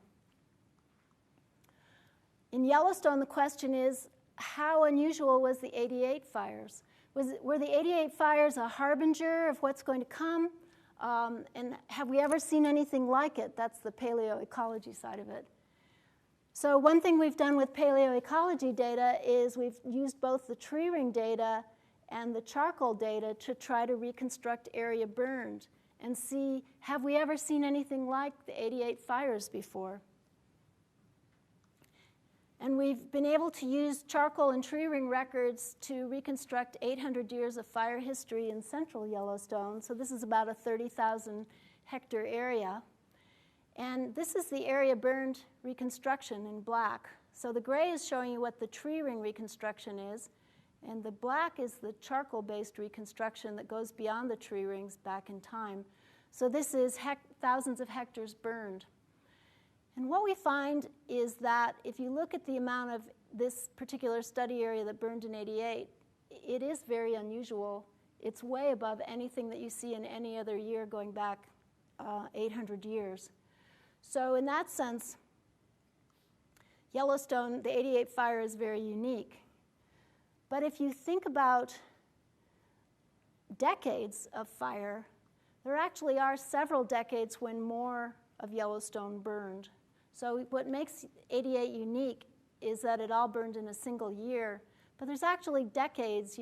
In Yellowstone, the question is, how unusual was the 88 fires? Were the 88 fires a harbinger of what's going to come? And have we ever seen anything like it? That's the Paleo Ecology side of it. So one thing we've done with Paleo Ecology data is we've used both the tree ring data and the charcoal data to try to reconstruct area burned and see, have we ever seen anything like the 88 fires before? And we've been able to use charcoal and tree ring records to reconstruct 800 years of fire history in central Yellowstone. So this is about a 30,000 hectare area. And this is the area burned reconstruction in black. So the gray is showing you what the tree ring reconstruction is, and the black is the charcoal-based reconstruction that goes beyond the tree rings back in time. So this is thousands of hectares burned. And what we find is that if you look at the amount of this particular study area that burned in 88, it is very unusual. It's way above anything that you see in any other year going back 800 years. So in that sense, Yellowstone, the 88 fire is very unique. But if you think about decades of fire, there actually are several decades when more of Yellowstone burned. So what makes 88 unique is that it all burned in a single year. But there's actually decades,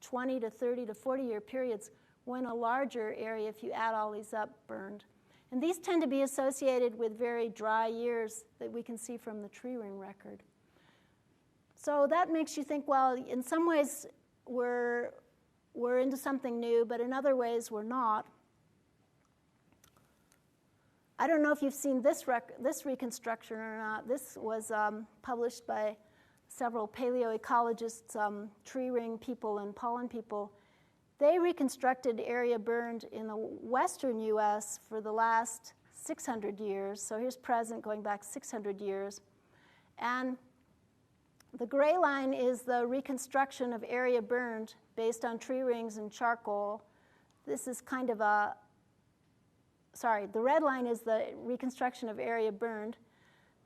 20 to 30 to 40 year periods when a larger area, if you add all these up, burned. And these tend to be associated with very dry years that we can see from the tree ring record. So that makes you think, well, in some ways we're into something new, but in other ways we're not. I don't know if you've seen this reconstruction or not. This was published by several paleoecologists, tree ring people and pollen people. They reconstructed area burned in the western U.S. for the last 600 years. So here's present going back 600 years. And the gray line is the reconstruction of area burned based on tree rings and charcoal. This is kind of the red line is the reconstruction of area burned.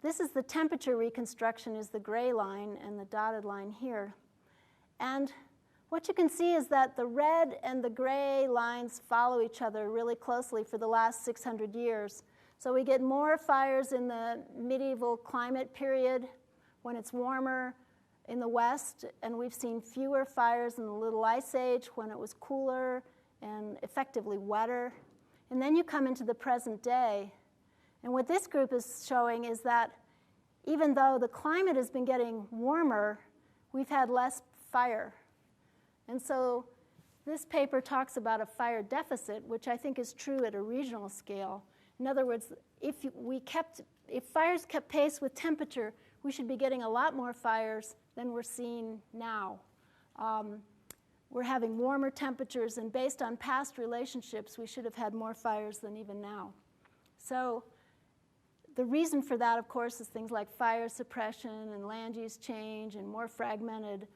This is the temperature reconstruction is the gray line and the dotted line here. And what you can see is that the red and the gray lines follow each other really closely for the last 600 years. So we get more fires in the medieval climate period when it's warmer in the west, and we've seen fewer fires in the Little Ice Age when it was cooler and effectively wetter. And then you come into the present day. And what this group is showing is that even though the climate has been getting warmer, we've had less fire. And so this paper talks about a fire deficit, which I think is true at a regional scale. In other words, if fires kept pace with temperature, we should be getting a lot more fires than we're seeing now. We're having warmer temperatures, and based on past relationships, we should have had more fires than even now. So the reason for that, of course, is things like fire suppression and land use change and more fragmented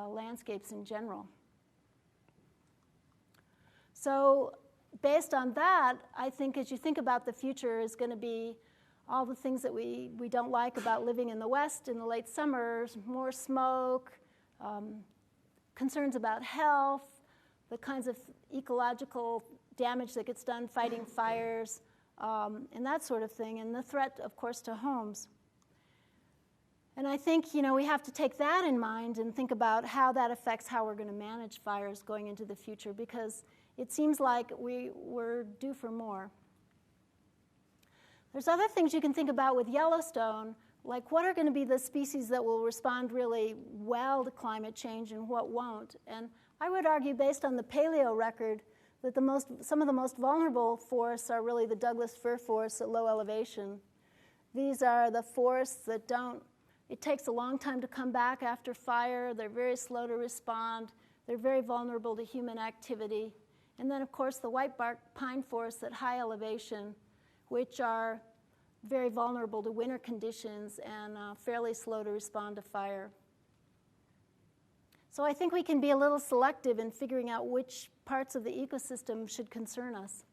landscapes in general. So based on that, I think as you think about the future is going to be all the things that we don't like about living in the West in the late summers, more smoke, concerns about health, the kinds of ecological damage that gets done fighting fires, and that sort of thing, and the threat, of course, to homes. And I think, we have to take that in mind and think about how that affects how we're going to manage fires going into the future, because it seems like we're due for more. There's other things you can think about with Yellowstone. Like, what are going to be the species that will respond really well to climate change and what won't? And I would argue, based on the Paleo Record, that some of the most vulnerable forests are really the Douglas fir forests at low elevation. These are the forests that it takes a long time to come back after fire. They're very slow to respond. They're very vulnerable to human activity. And then, of course, the whitebark pine forests at high elevation, which are very vulnerable to winter conditions and fairly slow to respond to fire. So I think we can be a little selective in figuring out which parts of the ecosystem should concern us.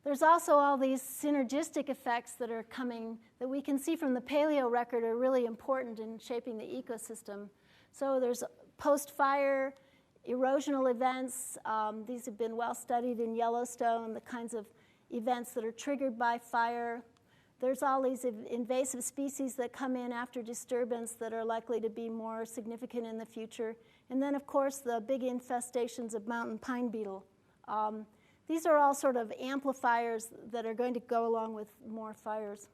There's also all these synergistic effects that are coming that we can see from the Paleo Record are really important in shaping the ecosystem. So there's post-fire erosional events. These have been well studied in Yellowstone, the kinds of events that are triggered by fire. There's all these invasive species that come in after disturbance that are likely to be more significant in the future. And then, of course, the big infestations of mountain pine beetle. These are all sort of amplifiers that are going to go along with more fires.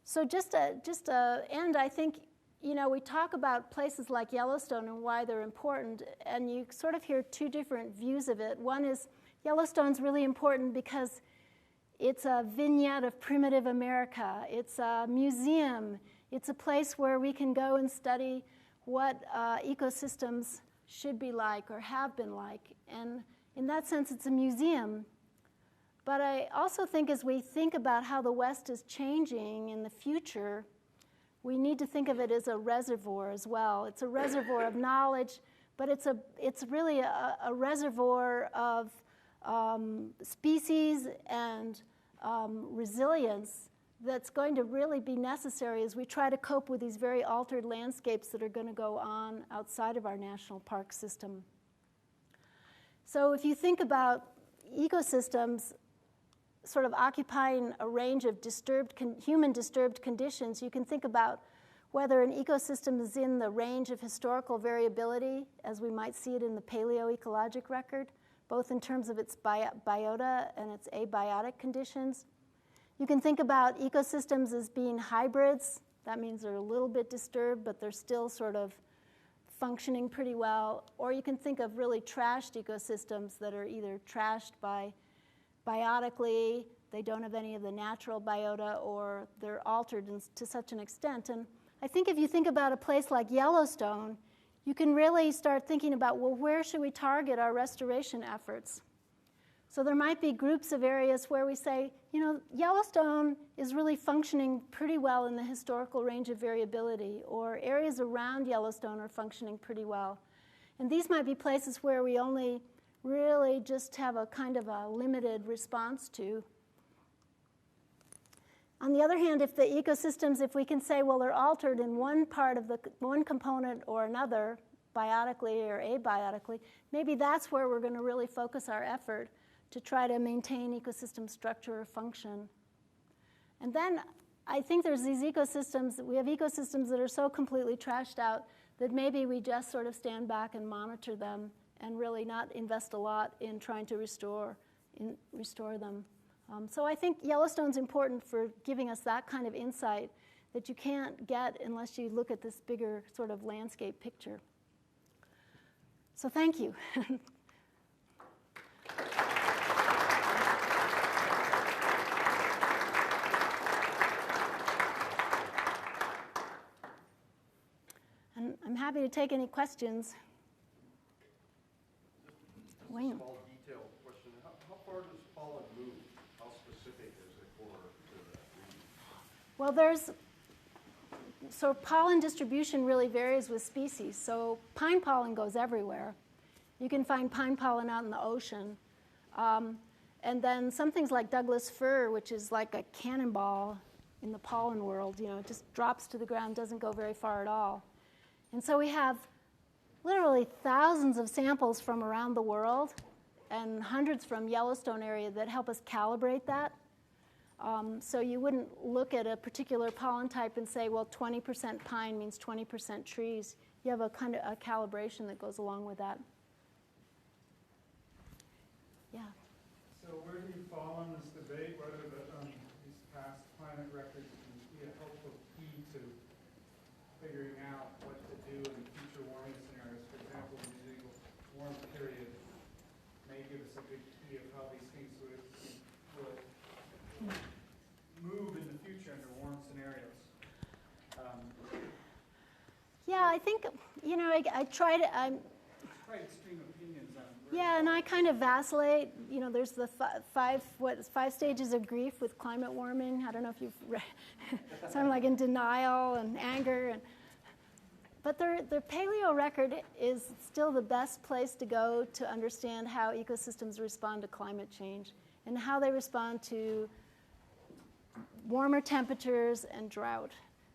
So just to end, I think, we talk about places like Yellowstone and why they're important, and you sort of hear two different views of it. One is Yellowstone's really important because it's a vignette of primitive America. It's a museum. It's a place where we can go and study what ecosystems should be like or have been like. And in that sense, it's a museum. But I also think as we think about how the West is changing in the future, we need to think of it as a reservoir as well. It's a reservoir of knowledge, but it's really a reservoir of species and resilience that's going to really be necessary as we try to cope with these very altered landscapes that are going to go on outside of our national park system. So if you think about ecosystems sort of occupying a range of human-disturbed conditions, you can think about whether an ecosystem is in the range of historical variability, as we might see it in the Paleo Ecologic Record, both in terms of its biota and its abiotic conditions. You can think about ecosystems as being hybrids. That means they're a little bit disturbed, but they're still sort of functioning pretty well. Or you can think of really trashed ecosystems that are either trashed biotically, they don't have any of the natural biota, or they're altered to such an extent. And I think if you think about a place like Yellowstone, you can really start thinking about, well, where should we target our restoration efforts? So there might be groups of areas where we say, Yellowstone is really functioning pretty well in the historical range of variability, or areas around Yellowstone are functioning pretty well. And these might be places where we only really just have a kind of a limited response to. On the other hand, if the ecosystems, if we can say, well, they're altered in one part of one component or another, biotically or abiotically, maybe that's where we're going to really focus our effort to try to maintain ecosystem structure or function. And then I think there's these ecosystems, we have ecosystems that are so completely trashed out that maybe we just sort of stand back and monitor them and really not invest a lot in trying to restore them. So I think Yellowstone's important for giving us that kind of insight that you can't get unless you look at this bigger sort of landscape picture. So thank you. And I'm happy to take any questions. Wayne. Small detailed question. How far does pollen move? How specific is it for the region? Well, so pollen distribution really varies with species. So pine pollen goes everywhere. You can find pine pollen out in the ocean. And then some things like Douglas fir, which is like a cannonball in the pollen world, it just drops to the ground, doesn't go very far at all. And so we have literally thousands of samples from around the world and hundreds from Yellowstone area that help us calibrate that. So you wouldn't look at a particular pollen type and say, well, 20% pine means 20% trees. You have a kind of a calibration that goes along with that. Yeah. So where do you fall on this debate whether these climate records can be a helpful key to figuring out what to do in future warming scenarios. For example, using a warm period may give us a good key of how these things will move in the future under warm scenarios. Yeah, I think, I try to, It's quite extreme opinions on. yeah, and I kind of vacillate. There's the five stages of grief with climate warming. I don't know if you've read. So I'm like in denial and anger. But the Paleo Record is still the best place to go to understand how ecosystems respond to climate change and how they respond to warmer temperatures and drought.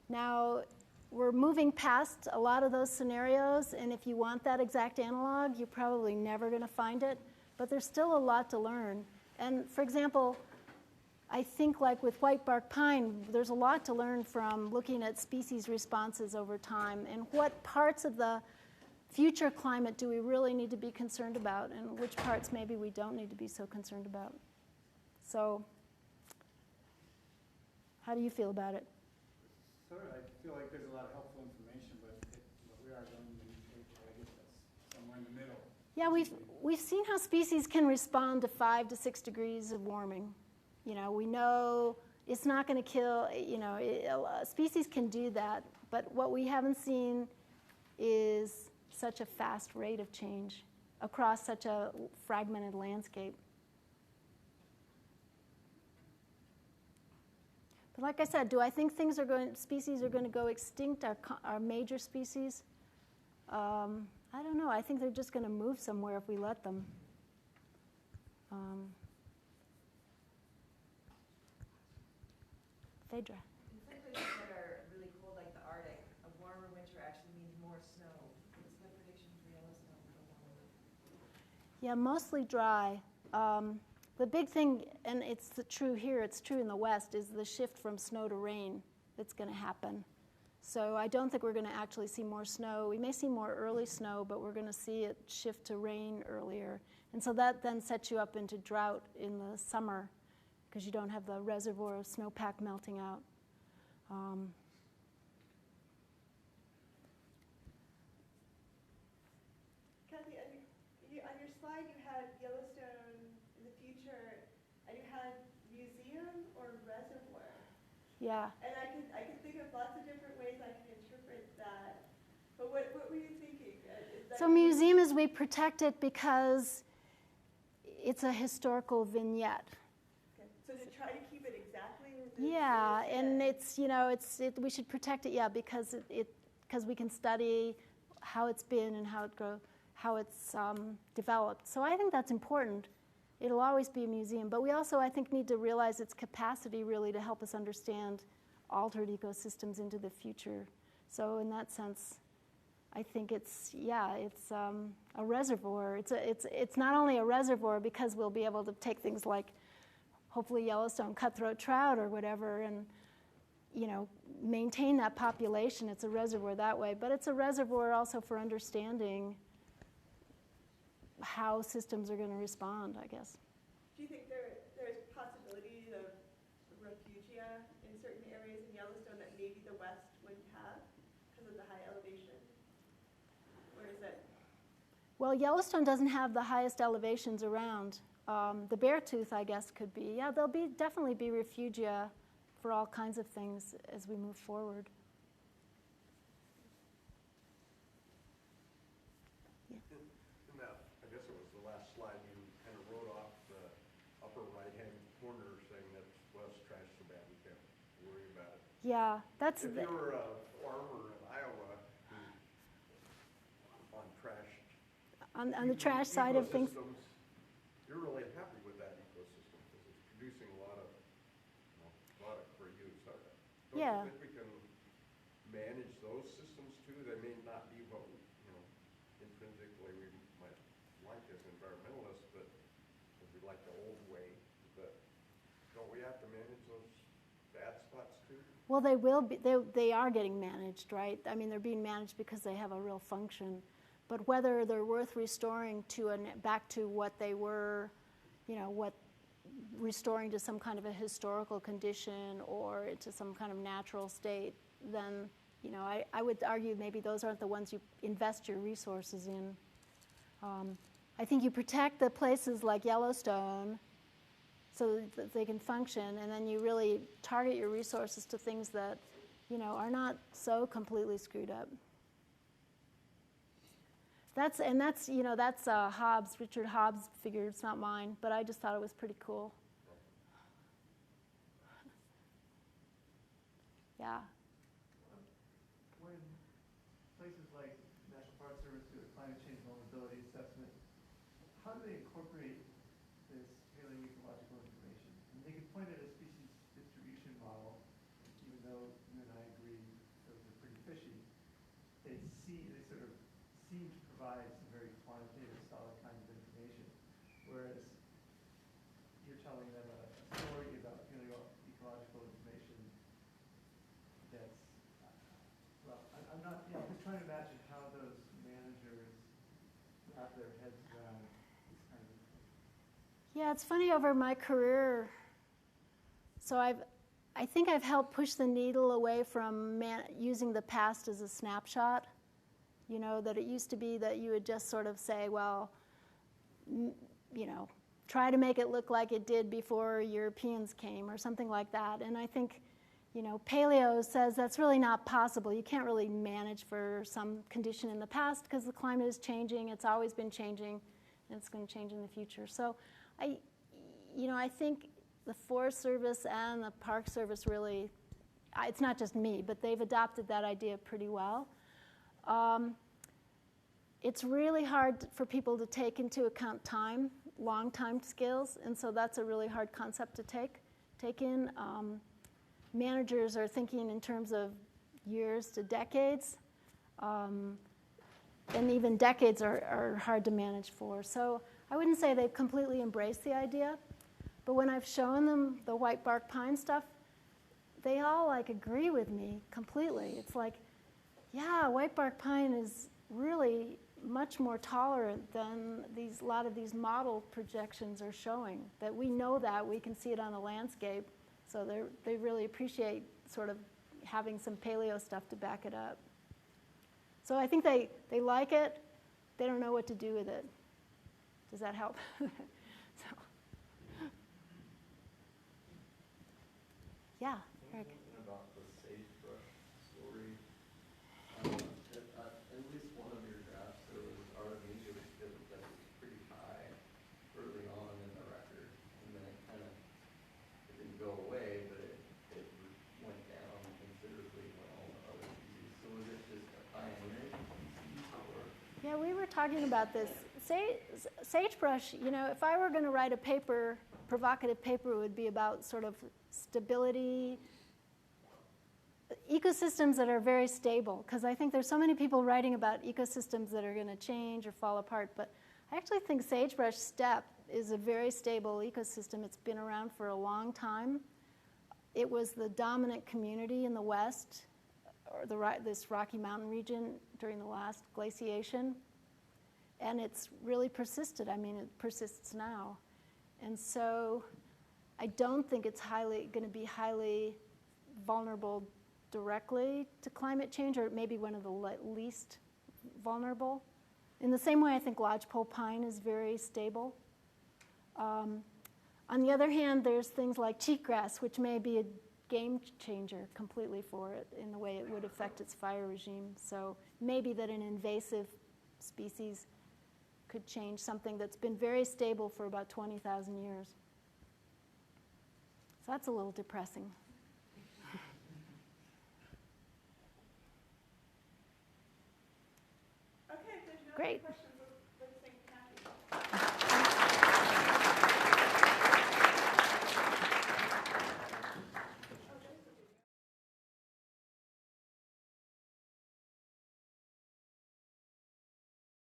Now, we're moving past a lot of those scenarios, and if you want that exact analog, you're probably never going to find it, but there's still a lot to learn. And for example, I think like with white bark pine, there's a lot to learn from looking at species responses over time and what parts of the future climate do we really need to be concerned about and which parts maybe we don't need to be so concerned about. So, how do you feel about it? Sort of, I feel like there's a lot of helpful information, but we are going to I guess that's somewhere in the middle. Yeah, we've seen how species can respond to 5 to 6 degrees of warming. We know it's not going to kill, species can do that, but what we haven't seen is such a fast rate of change across such a fragmented landscape. But like I said, do I think species are going to go extinct, our major species? I don't know. I think they're just going to move somewhere if we let them. Phaedra. In some places that are really cold, like the Arctic, a warmer winter actually means more snow. What's the prediction for Yellowstone for a warmer winter? Yeah, mostly dry. The big thing, and it's true here, it's true in the West, is the shift from snow to rain that's going to happen. So I don't think we're going to actually see more snow. We may see more early snow, but we're going to see it shift to rain earlier. And so that then sets you up into drought in the summer because you don't have the reservoir of snowpack melting out. Cathy, on your slide you had Yellowstone in the future, and you had museum or reservoir. Yeah. And I can think of lots of different ways I can interpret that. But what were you thinking? So museum is we protect it because it's a historical vignette. Okay. So to try to keep it exactly. Yeah, and we should protect it. Yeah, because because we can study how it's been and how it's developed. So I think that's important. It'll always be a museum, but we also, I think, need to realize its capacity really to help us understand altered ecosystems into the future. So in that sense, I think it's a reservoir. It's not only a reservoir because we'll be able to take things like hopefully Yellowstone cutthroat trout or whatever and maintain that population. It's a reservoir that way, but it's a reservoir also for understanding how systems are going to respond, I guess. Do you think there's possibilities of refugia in certain areas in Yellowstone that maybe the West wouldn't have because of the high elevation? Or is it? Well, Yellowstone doesn't have the highest elevations around. The Beartooth, I guess, could be. Yeah, there'll definitely be refugia for all kinds of things as we move forward. In that, I guess it was the last slide, you kind of wrote off the upper right-hand corner saying that West trash so bad we can't worry about it. Yeah, that's... If you were a farmer in Iowa who on trash... On the trash side of things... You're really happy with that ecosystem because it's producing a lot of product for use. Don't Yeah. you think we can manage those systems too? They may not be what intrinsically we might like as environmentalists, but we like the old way. But don't we have to manage those bad spots too? Well, they will be. They are getting managed, right? I mean, they're being managed because they have a real function. But whether they're worth restoring back to what they were, what restoring to some kind of a historical condition or to some kind of natural state, then I would argue maybe those aren't the ones you invest your resources in. I think you protect the places like Yellowstone so that they can function, and then you really target your resources to things that are not so completely screwed up. That's Hobbes, Richard Hobbes' figure. It's not mine, but I just thought it was pretty cool. Yeah. When places like National Park Service do a climate change vulnerability assessment, how do they incorporate this Paleo Ecological information? And they can point at a species distribution model, even though you and I agree those are pretty fishy. They sort of seem to provide some very quantitative, solid kind of information, whereas you're telling them a story about Paleo Ecological information that's, well, I'm not, I'm just trying to imagine how those managers wrap their heads around this kind of information. Yeah, it's funny over my career. So I think I've helped push the needle away from using the past as a snapshot. That it used to be that you would just sort of say, well, try to make it look like it did before Europeans came or something like that. And I think, Paleo says that's really not possible. You can't really manage for some condition in the past because the climate is changing. It's always been changing, and it's going to change in the future. So I think the Forest Service and the Park Service really, it's not just me, but they've adopted that idea pretty well. It's really hard for people to take into account time, long time scales, and so that's a really hard concept to take in. Managers are thinking in terms of years to decades, and even decades are hard to manage for. So I wouldn't say they've completely embraced the idea, but when I've shown them the white bark pine stuff, they all agree with me completely. It's like, yeah, white bark pine is really much more tolerant than a lot of these model projections are showing. That we know that, we can see it on the landscape, so they really appreciate sort of having some paleo stuff to back it up. So I think they like it, they don't know what to do with it. Does that help? Yeah, Eric. Thinking about the sagebrush story, at least one of your graphs, there was Artemisia that was pretty high early on in the record, and then it didn't go away, but it went down considerably when all the other species. So was it just a pioneering species, or? Yeah, we were talking about this. Sagebrush, if I were going to write a paper, provocative paper, it would be about sort of stability, ecosystems that are very stable, because I think there's so many people writing about ecosystems that are going to change or fall apart, but I actually think sagebrush steppe is a very stable ecosystem. It's been around for a long time. It was the dominant community in the West, or this Rocky Mountain region during the last glaciation, and it's really persisted. I mean, it persists now. And so I don't think it's going to be highly vulnerable directly to climate change, or maybe one of the least vulnerable. In the same way, I think lodgepole pine is very stable. On the other hand, there's things like cheatgrass, which may be a game changer completely for it in the way it would affect its fire regime. So maybe that an invasive species could change something that's been very stable for about 20,000 years. So that's a little depressing. Okay, if there's no Great. other questions,